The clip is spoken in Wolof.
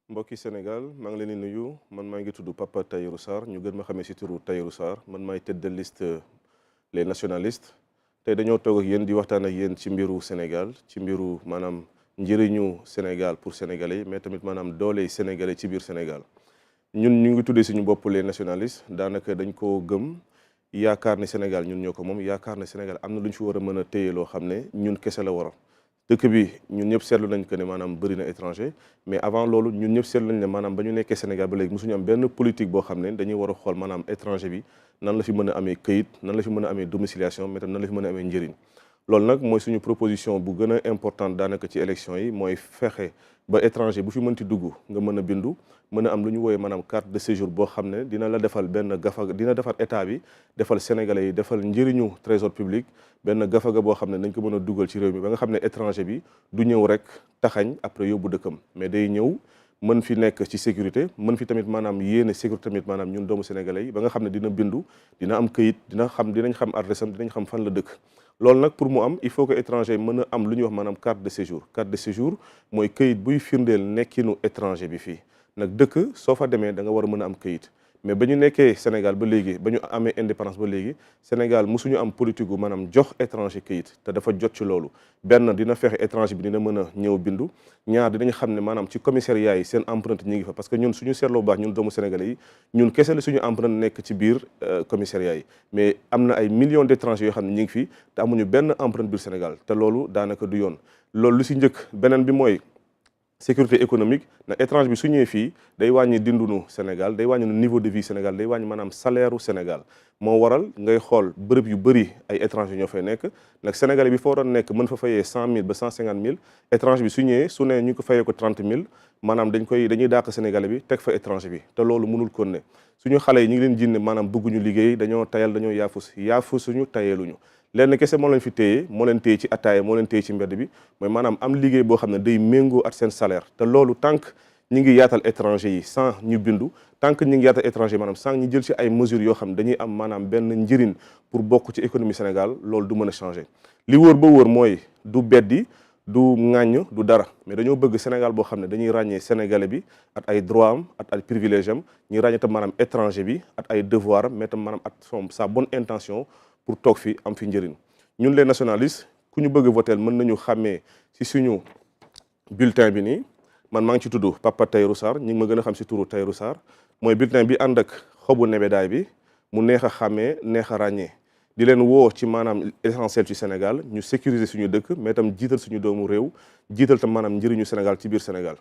mbokki Sénégal maa ngi leen di nuyu man maa ngi tudd Papa Tahirou Sarr ñu gën ma xamee si turu Tahirou Sarr man maay tête de liste les nationalistes tey dañoo toog ak yéen di waxtaan ak yéen ci mbiru Sénégal ci mbiru maanaam njëriñu Sénégal pour sénégalais mais tamit maanaam dooley sénégalais ci biir Sénégal ñun ñu ngi tuddee suñu bopp les nationalistes daanaka dañ koo gëm yaakaar ne Sénégal ñun ñoo ko moom yaakaar ne Sénégal am na lu ñu fi war a mën a téye loo xam ne ñun kese la war a dëkk bi ñun ñëpp seetlu nañ que ne maanaam bëri na étranger mais avant loolu ñun ñëpp seetlu nañ ne maanaam ba ñu nekkee Sénégal ba léegi mosuñu am benn politique boo xam ne dañuy war a xool maanaam étranger bi nan la fi mën a amee këyit nan la fi mën a amee domiciliation mais tam nan la fi mën a amee njëriñ loolu nag mooy suñu proposition bu gën a importante daanaka ci élection yi mooy fexe ba étranger bu fi mënti dugg nga mën a bindu mën a am lu ñu wooyee maanaam carte de séjour boo xam ne dina la defal benn gafaga dina defal état bi defal sénégalais yi defal njëriñu trésor public benn gafaga boo xam ne dañ ko mën a dugal ci réew mi ba nga xam ne étranger bi du ñëw rek taxañ après yóbbu dëkkam mais day ñëw mën fi nekk ci sécurité mën fi tamit maanaam yéene sécurité tamit maanaam ñun doomu sénégalais yi ba nga xam ne dina bindu dina am këyit dinañ xam adresse am dinañ xam fan la dëkk loolu nag pour mu am il faut que étranger mën a am lu ñuy wax maanaam carte de séjour mooy këyit buy firndeel nekkinu étranger bi fii nag dëkk soo fa demee da nga war a mën a am këyit mais ba ñu nekkee Sénégal ba léegi ba ñu amee indépendance ba léegi Sénégal mosuñu am politique gu maanaam jox étranger këyit te dafa jot ci loolu benn dina fexe étranger bi dina mën a ñëw bindu ñaar dinañ xam ne maanaam ci commissariat yi seen empreinte ñi ngi fa parce que ñun suñu seetloo baax ñun doomu sénégalais yi ñun kese la suñu empreinte nekk ci biir commissariat yi mais am na ay millions d'étrangers yoo xam ne ñi ngi fi te amuñu benn empreinte biir Sénégal te loolu daanaka du yoon loolu lu si njëkk beneen bi mooy sécurité économique nag étranger bi su ñëwee fii day wàññi dindunu Sénégal day wàññi niveau de vie Sénégal day wàññi maanaam salaire u Sénégal moo waral ngay xool bërëb yu bëri ay étranger ñoo fay nekk nag sénégalais bi foo doon nekk mën fa fayee 100 000 ba 150 000 étranger bi su ñëwee su ne ñu ko fayee ko 30 000 maanaam dañuy dàq sénégalais bi teg fa étranger bi te loolu mënul kon ne suñu xale yi ñu ngi leen jinne maanaam bëgguñu liggéey dañoo tayal dañoo yaafusuñu tayeeluñu lenn kese moo leen fi téye moo leen téye ci ataaya moo leen téye ci mbedd bi mooy maanaam am liggéey boo xam ne day méngoo at seen salaire te loolu tant que ñi ngi yaatal étranger yi sans ñu bindu tant que ñi ngi yaatal étranger maanaam sans ñu jël ci ay mesures yoo xam ne dañuy am maanaam benn njëriñ pour bokk ci économie Sénégal loolu du mën a changer li wóor ba wóor mooy du beddi du ŋàññ du dara mais dañoo bëgg Sénégal boo xam ne dañuy ràññee sénégalais bi at ay droit am at ay privilège am ñu ràññee tam maanaam étranger bi at ay devoir am mais tam maanaam at sa bonne intention pour toog fi am fi njëriñ ñun les nationalistes ku ñu bëgg voter mën nañu xàmmee ci suñu bulletin bi nii man maa ngi ci tudd Papa Tahirou Sarr ñi ngi ma gën a xam ci turu Tahirou Sarr mooy bulletin bi ànd ak xobu nebedaay bi mu neex a xàmmee neex a ràññee di leen woo ci maanaam essentiel ci Sénégal ñu sécuriser suñu dëkk mais tam jiital suñu doomu réew jiital tam maanaam njëriñu Sénégal ci biir Sénégal